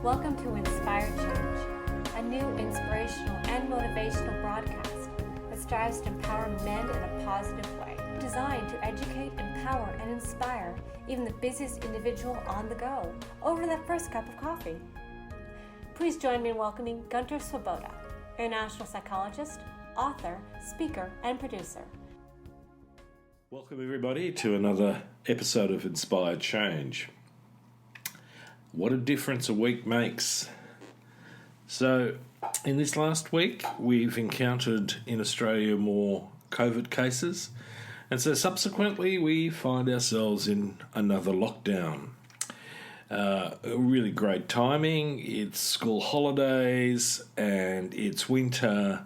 Welcome to Inspired Change, a new inspirational and motivational broadcast that strives to empower men in a positive way, designed to educate, empower, and inspire even the busiest individual on the go over that first cup of coffee. Please join me in welcoming Gunter, international psychologist, author, speaker, and producer. Welcome everybody to another episode of Inspired Change. What a difference a week makes. So, in this last week, we've encountered in Australia more COVID cases, and so subsequently we find ourselves in another lockdown. Really great timing. It's school holidays and it's winter,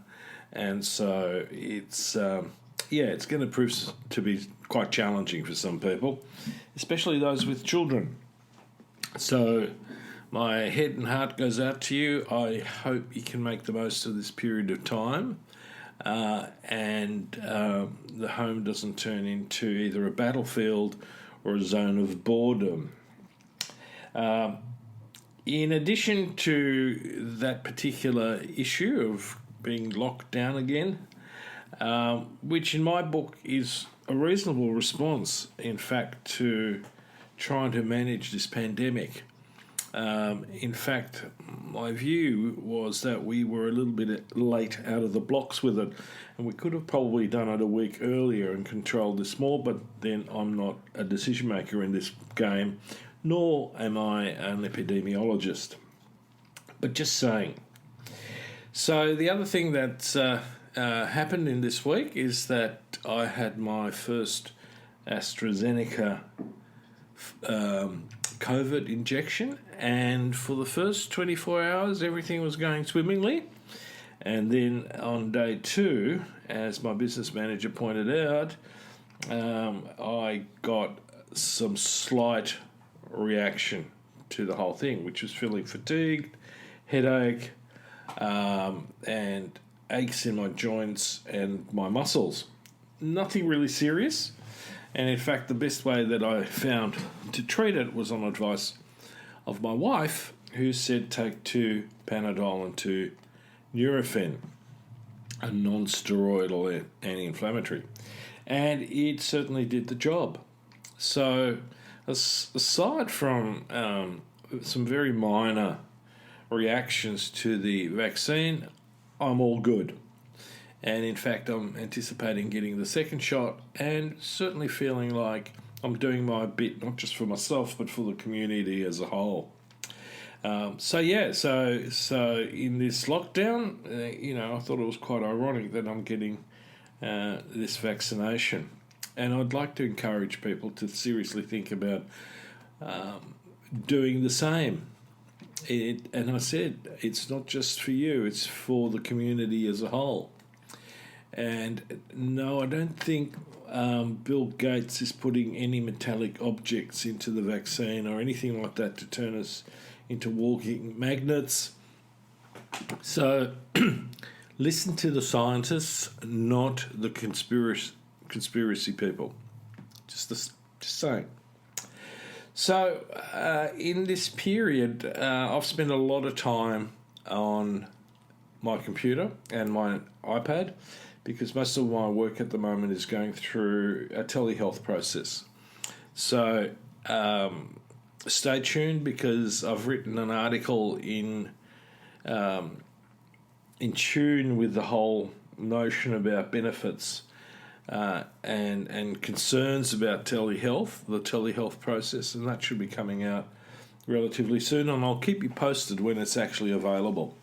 and so it's going to prove to be quite challenging for some people, especially those with children. So my head and heart goes out to you. I hope you can make the most of this period of time and the home doesn't turn into either a battlefield or a zone of boredom. In addition to that particular issue of being locked down again, which in my book is a reasonable response, in fact, to trying to manage this pandemic. In fact, my view was that we were a little bit late out of the blocks with it, and we could have probably done it a week earlier and controlled this more, but then I'm not a decision maker in this game, nor am I an epidemiologist. But just saying. So the other thing that's happened in this week is that I had my first AstraZeneca COVID injection, and for the first 24 hours everything was going swimmingly, and then on day 2, as my business manager pointed out, I got some slight reaction to the whole thing, which was feeling fatigued, headache, and aches in my joints and my muscles. Nothing really serious. And in fact, the best way that I found to treat it was on advice of my wife, who said take 2 Panadol and 2 Nurofen, a non-steroidal anti-inflammatory. And it certainly did the job. So aside from some very minor reactions to the vaccine, I'm all good. And in fact, I'm anticipating getting the second shot and certainly feeling like I'm doing my bit, not just for myself, but for the community as a whole. So in this lockdown, I thought it was quite ironic that I'm getting this vaccination. And I'd like to encourage people to seriously think about doing the same. And I said, it's not just for you, it's for the community as a whole. And no, I don't think Bill Gates is putting any metallic objects into the vaccine or anything like that to turn us into walking magnets. So listen to the scientists, not the conspiracy people. Just saying. So in this period, I've spent a lot of time on my computer and my iPad, because most of my work at the moment is going through a telehealth process. So stay tuned, because I've written an article in tune with the whole notion about benefits and concerns about telehealth, the telehealth process, and that should be coming out relatively soon, and I'll keep you posted when it's actually available.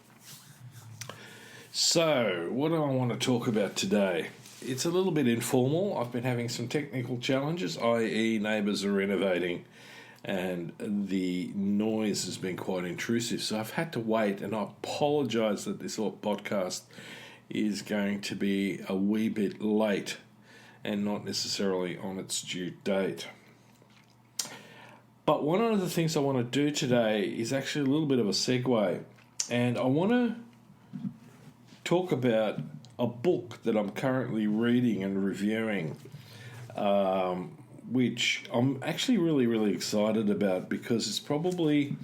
So, what do I want to talk about today? It's a little bit informal. I've been having some technical challenges, i.e. neighbours are renovating and the noise has been quite intrusive. So I've had to wait, and I apologise that this podcast is going to be a wee bit late and not necessarily on its due date. But one of the things I want to do today is actually a little bit of a segue, and I want to talk about a book that I'm currently reading and reviewing, which I'm actually really, really excited about, because it's probably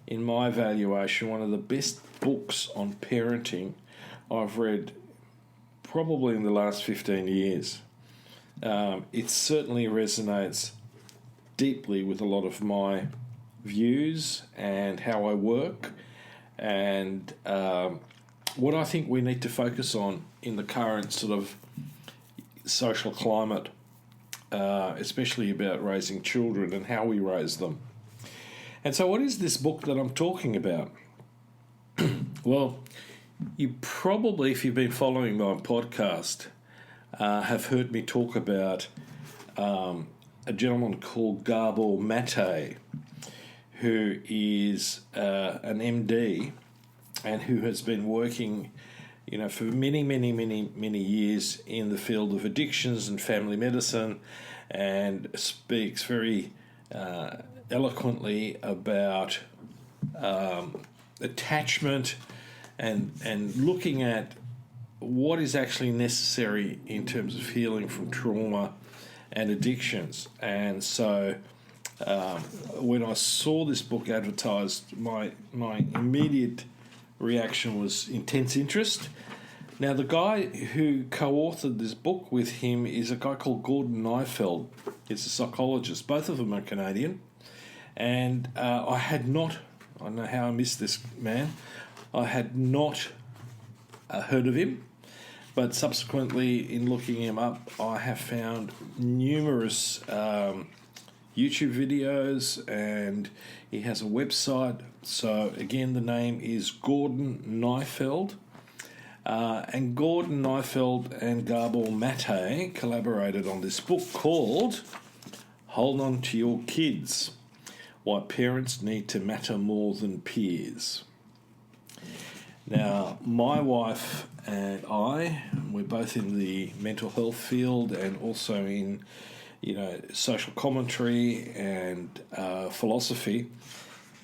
in my evaluation, one of the best books on parenting I've read probably in the last 15 years. It certainly resonates deeply with a lot of my views and how I work, and what I think we need to focus on in the current sort of social climate, especially about raising children and how we raise them. And so what is this book that I'm talking about? Well, you probably, if you've been following my podcast, have heard me talk about a gentleman called Gabor Mate, who is an MD and who has been working, for many years in the field of addictions and family medicine, and speaks very eloquently about attachment and looking at what is actually necessary in terms of healing from trauma and addictions. And so when I saw this book advertised, my immediate reaction was intense interest. Now, the guy who co-authored this book with him is a guy called Gordon Neufeld. He's a psychologist. Both of them are Canadian. And I don't know how I missed this man. I had not heard of him. But subsequently, in looking him up, I have found numerous YouTube videos, and he has a website. So again, the name is Gordon Neufeld. And Gordon Neufeld and Gabor Mate collaborated on this book called Hold On To Your Kids, Why Parents Need to Matter More Than Peers. Now, my wife and we're both in the mental health field and also in, social commentary and philosophy,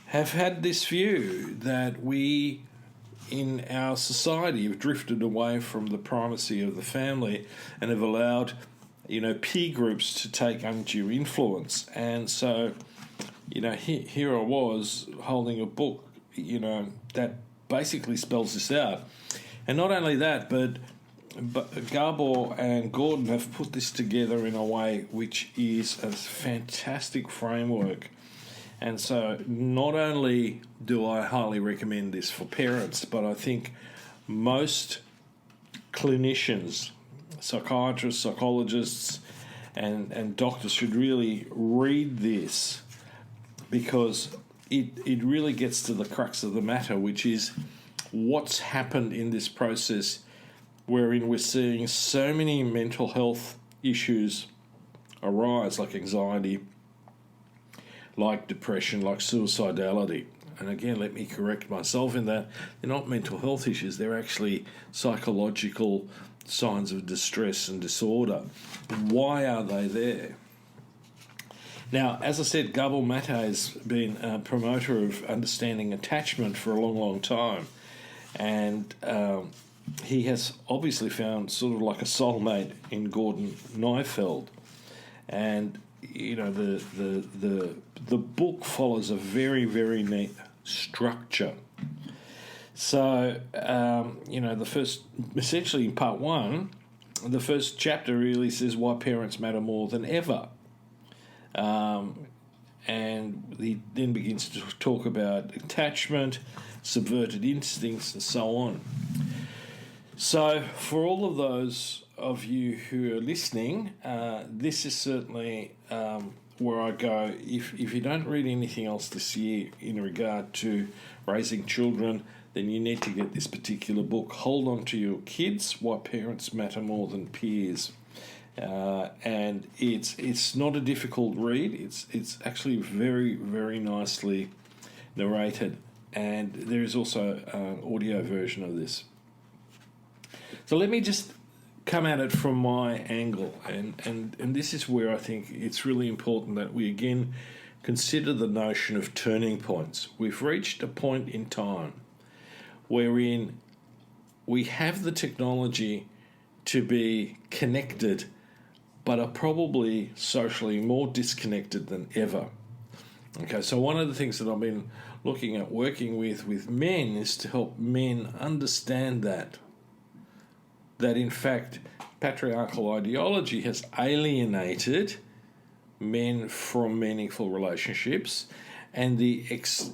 have had this view that we, in our society, have drifted away from the primacy of the family and have allowed, peer groups to take undue influence. And so, here I was holding a book, that basically spells this out. And not only that, but Gabor and Gordon have put this together in a way which is a fantastic framework. And so not only do I highly recommend this for parents, but I think most clinicians, psychiatrists, psychologists, and doctors should really read this, because it really gets to the crux of the matter, which is what's happened in this process wherein we're seeing so many mental health issues arise, like anxiety, like depression, like suicidality. And again, let me correct myself in that they're not mental health issues, they're actually psychological signs of distress and disorder. Why are they there? Now, as I said, Gabor Mate has been a promoter of understanding attachment for a long time. And he has obviously found sort of like a soulmate in Gordon Neufeld. And, the book follows a very, very neat structure. So, essentially in part one, the first chapter really says why parents matter more than ever. And he then begins to talk about attachment, subverted instincts, and so on. So for all of those of you who are listening, this is certainly where I go. If you don't read anything else this year in regard to raising children, then you need to get this particular book, Hold On To Your Kids, Why Parents Matter More Than Peers. And it's not a difficult read. It's actually very, very nicely narrated, and there is also an audio version of this. So let me just come at it from my angle, and this is where I think it's really important that we again consider the notion of turning points. We've reached a point in time wherein we have the technology to be connected, but are probably socially more disconnected than ever. Okay, so one of the things that I've been looking at working with men is to help men understand that in fact patriarchal ideology has alienated men from meaningful relationships, and this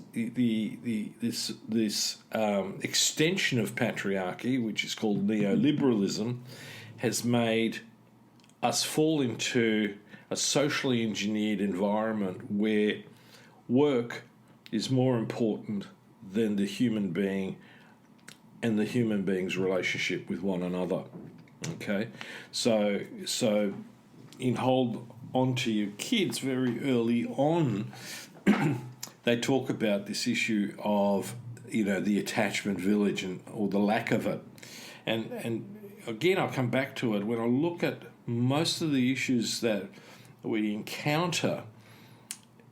extension of patriarchy, which is called neoliberalism, has made us fall into a socially engineered environment where work is more important than the human being and the human being's relationship with one another. Okay, so in hold on to your kids very early on, they talk about this issue of the attachment village or the lack of it, and again I'll come back to it when I look at most of the issues that we encounter.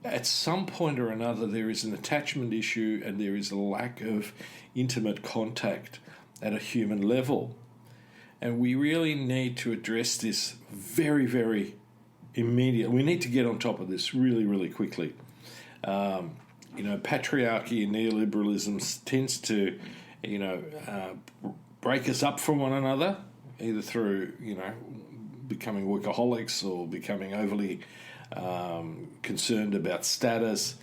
At some point or another, there is an attachment issue and there is a lack of intimate contact at a human level. And we really need to address this very, very immediately. We need to get on top of this really, really quickly. Patriarchy and neoliberalism tends to, break us up from one another, either through, becoming workaholics or becoming overly concerned about status,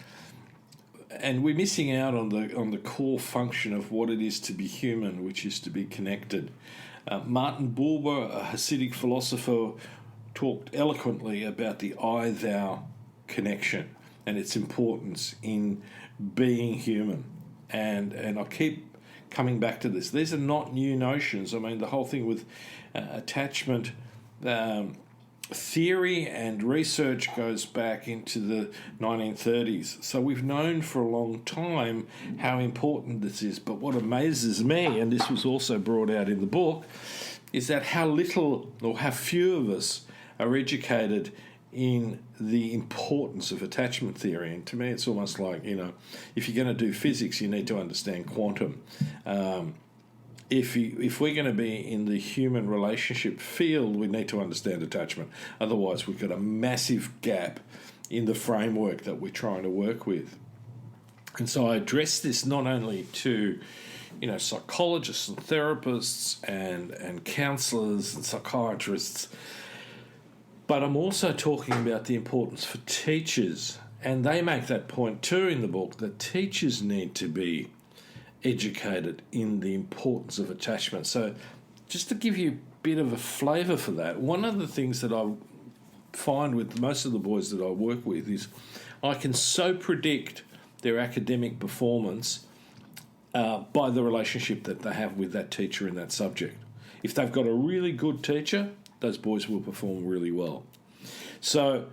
and we're missing out on the core function of what it is to be human, which is to be connected. Martin Buber, a Hasidic philosopher, talked eloquently about the I-thou connection and its importance in being human, and I keep coming back to this. These are not new notions. I mean, the whole thing with attachment theory and research goes back into the 1930s. So we've known for a long time how important this is. But what amazes me, and this was also brought out in the book, is that how little or how few of us are educated in the importance of attachment theory. And to me, it's almost like, if you're going to do physics, you need to understand quantum. If we're going to be in the human relationship field, we need to understand attachment. Otherwise, we've got a massive gap in the framework that we're trying to work with. And so I address this not only to, psychologists and therapists and counsellors and psychiatrists, but I'm also talking about the importance for teachers. And they make that point too in the book, that teachers need to be educated in the importance of attachment. So just to give you a bit of a flavour for that, one of the things that I find with most of the boys that I work with is I can so predict their academic performance by the relationship that they have with that teacher in that subject. If they've got a really good teacher, those boys will perform really well. So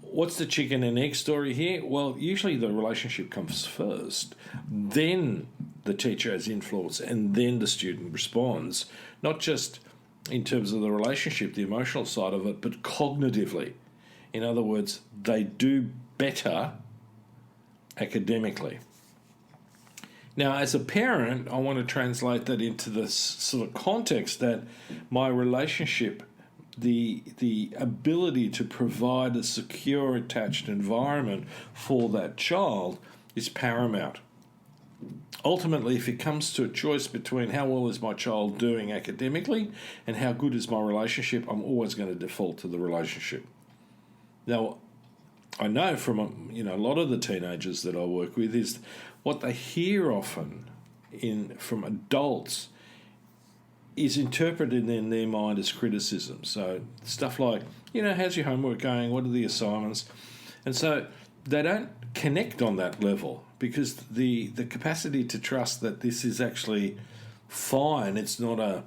what's the chicken and egg story here? Well, usually the relationship comes first, then the teacher has influence, and then the student responds, not just in terms of the relationship, the emotional side of it, but cognitively. In other words, they do better academically. Now, as a parent, I want to translate that into this sort of context that my relationship, the ability to provide a secure, attached environment for that child is paramount. Ultimately, if it comes to a choice between how well is my child doing academically and how good is my relationship, I'm always going to default to the relationship. Now, I know from a lot of the teenagers that I work with is what they hear often from adults is interpreted in their mind as criticism. So stuff like, how's your homework going? What are the assignments? And so they don't connect on that level because the capacity to trust that this is actually fine, it's not a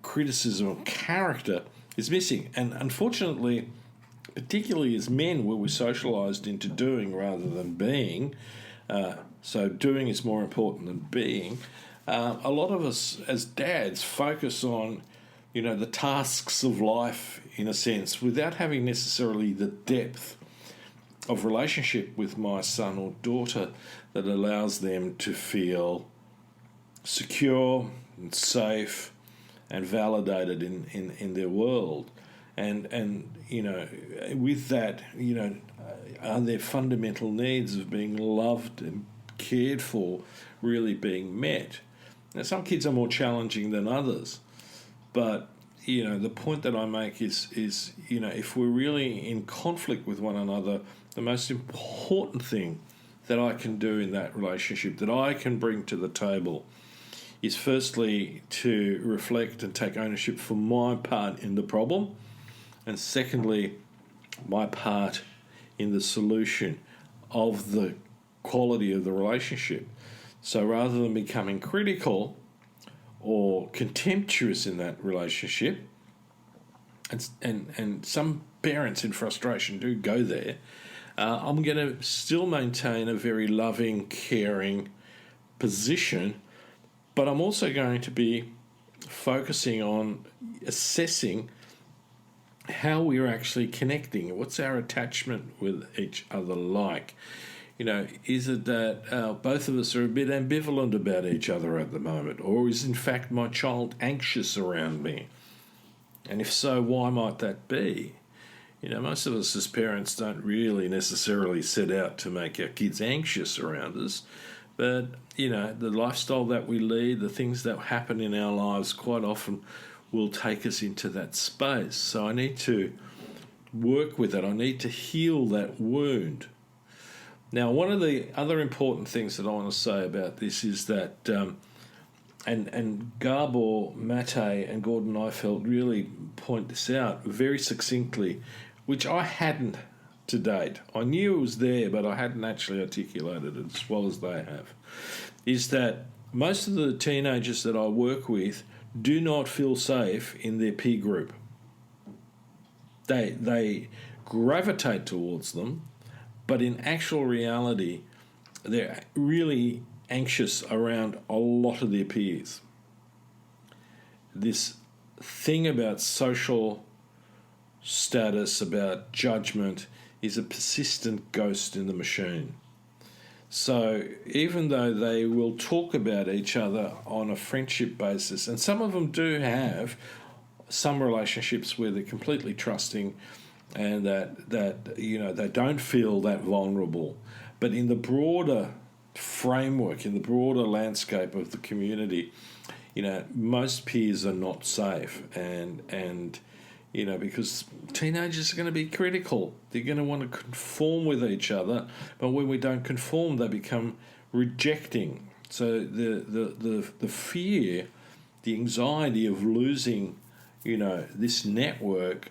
criticism of character, is missing. And unfortunately, particularly as men, where we're socialised into doing rather than being, so doing is more important than being, a lot of us as dads focus on the tasks of life in a sense without having necessarily the depth of relationship with my son or daughter that allows them to feel secure and safe and validated in their world. and with that, are their fundamental needs of being loved and cared for really being met? Now, some kids are more challenging than others, but the point that I make is if we're really in conflict with one another, the most important thing that I can do in that relationship, that I can bring to the table, is firstly to reflect and take ownership for my part in the problem, and secondly, my part in the solution of the quality of the relationship. So rather than becoming critical or contemptuous in that relationship, and some parents in frustration do go there, I'm going to still maintain a very loving, caring position, but I'm also going to be focusing on assessing how we're actually connecting. What's our attachment with each other like? Is it that both of us are a bit ambivalent about each other at the moment? Or is, in fact, my child anxious around me? And if so, why might that be? Most of us as parents don't really necessarily set out to make our kids anxious around us. But, the lifestyle that we lead, the things that happen in our lives quite often will take us into that space. So I need to work with it. I need to heal that wound. Now, one of the other important things that I want to say about this is that, and Gabor Mate and Gordon Neufeld really point this out very succinctly, which I hadn't to date. I knew it was there, but I hadn't actually articulated it as well as they have, is that most of the teenagers that I work with do not feel safe in their peer group. They gravitate towards them, but in actual reality, they're really anxious around a lot of their peers. This thing about social status, about judgment, is a persistent ghost in the machine. So even though they will talk about each other on a friendship basis, and some of them do have some relationships where they're completely trusting and that they don't feel that vulnerable, but in the broader framework, in the broader landscape of the community, most peers are not safe, and because teenagers are going to be critical. They're going to want to conform with each other, but when we don't conform, they become rejecting. So the fear, the anxiety of losing, this network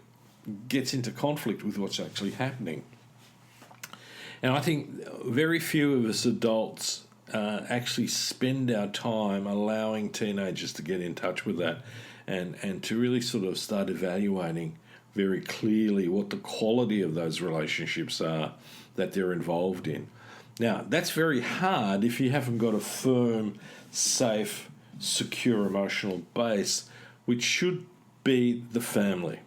gets into conflict with what's actually happening. And I think very few of us adults actually spend our time allowing teenagers to get in touch with that and to really sort of start evaluating very clearly what the quality of those relationships are that they're involved in. Now, that's very hard if you haven't got a firm, safe, secure emotional base, which should be the family.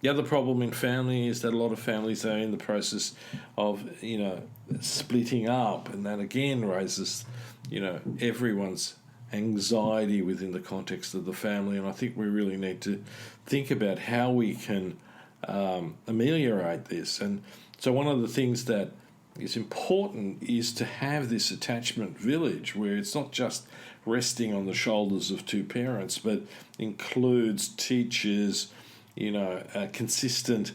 The other problem in family is that a lot of families are in the process of, splitting up, and that again raises, everyone's anxiety within the context of the family. And I think we really need to think about how we can ameliorate this. And so one of the things that is important is to have this attachment village where it's not just resting on the shoulders of two parents, but includes teachers, consistent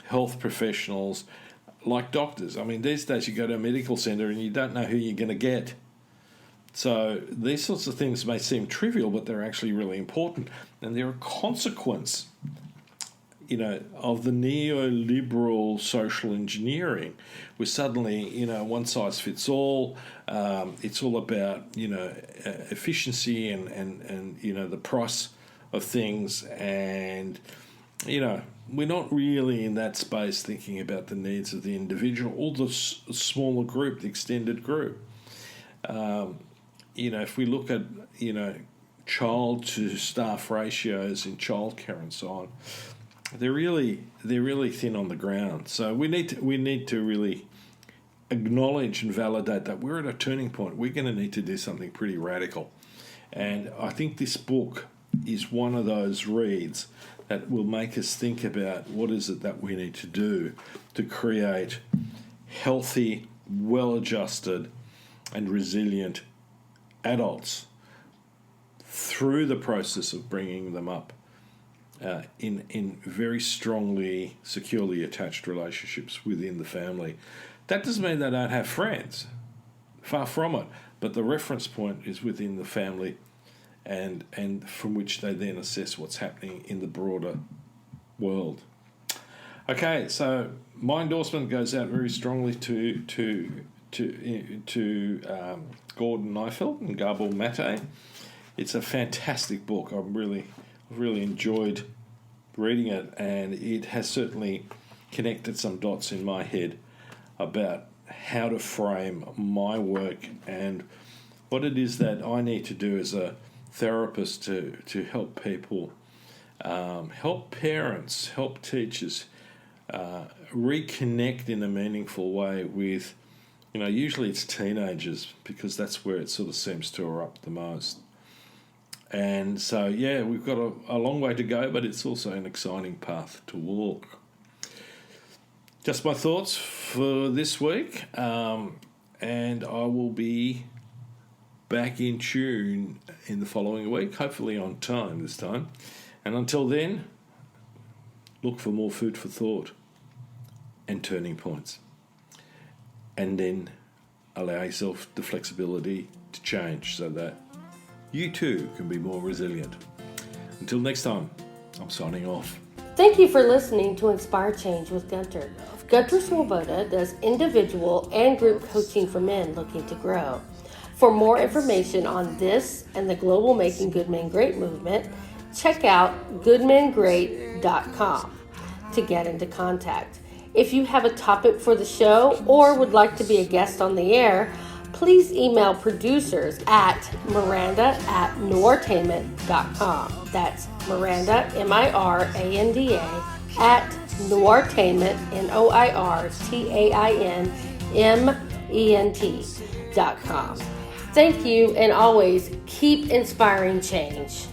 health professionals like doctors. I mean, these days you go to a medical centre and you don't know who you're going to get. So these sorts of things may seem trivial, but they're actually really important. And they're a consequence, of the neoliberal social engineering, where suddenly, one size fits all. It's all about, efficiency and the price of things. And, we're not really in that space thinking about the needs of the individual or the smaller group, the extended group. If we look at, child to staff ratios in childcare and so on, they're really thin on the ground. So we need to really acknowledge and validate that we're at a turning point. We're going to need to do something pretty radical. And I think this book is one of those reads that will make us think about what is it that we need to do to create healthy, well-adjusted and resilient adults through the process of bringing them up in very strongly, securely attached relationships within the family. That doesn't mean they don't have friends. Far from it. But the reference point is within the family and from which they then assess what's happening in the broader world. Okay, so my endorsement goes out very strongly to Gordon Neufeld and Gabor Mate. It's a fantastic book. I've really enjoyed reading it, and it has certainly connected some dots in my head about how to frame my work and what it is that I need to do as a therapist to help people, help parents, help teachers reconnect in a meaningful way with, usually it's teenagers, because that's where it sort of seems to erupt the most. And so, we've got a long way to go, but it's also an exciting path to walk. Just my thoughts for this week, and I will be back in tune in the following week, hopefully on time this time. And until then, look for more food for thought and turning points. And then allow yourself the flexibility to change so that you too can be more resilient. Until next time, I'm signing off. Thank you for listening to Inspire Change with Gunter. Gunter Swoboda does individual and group coaching for men looking to grow. For more information on this and the global Making Good Men Great movement, check out goodmengreat.com to get into contact. If you have a topic for the show or would like to be a guest on the air, please email producers at miranda@noirtainment.com. That's Miranda, Miranda, at noirtainment, noirtainment.com. Thank you, and always keep inspiring change.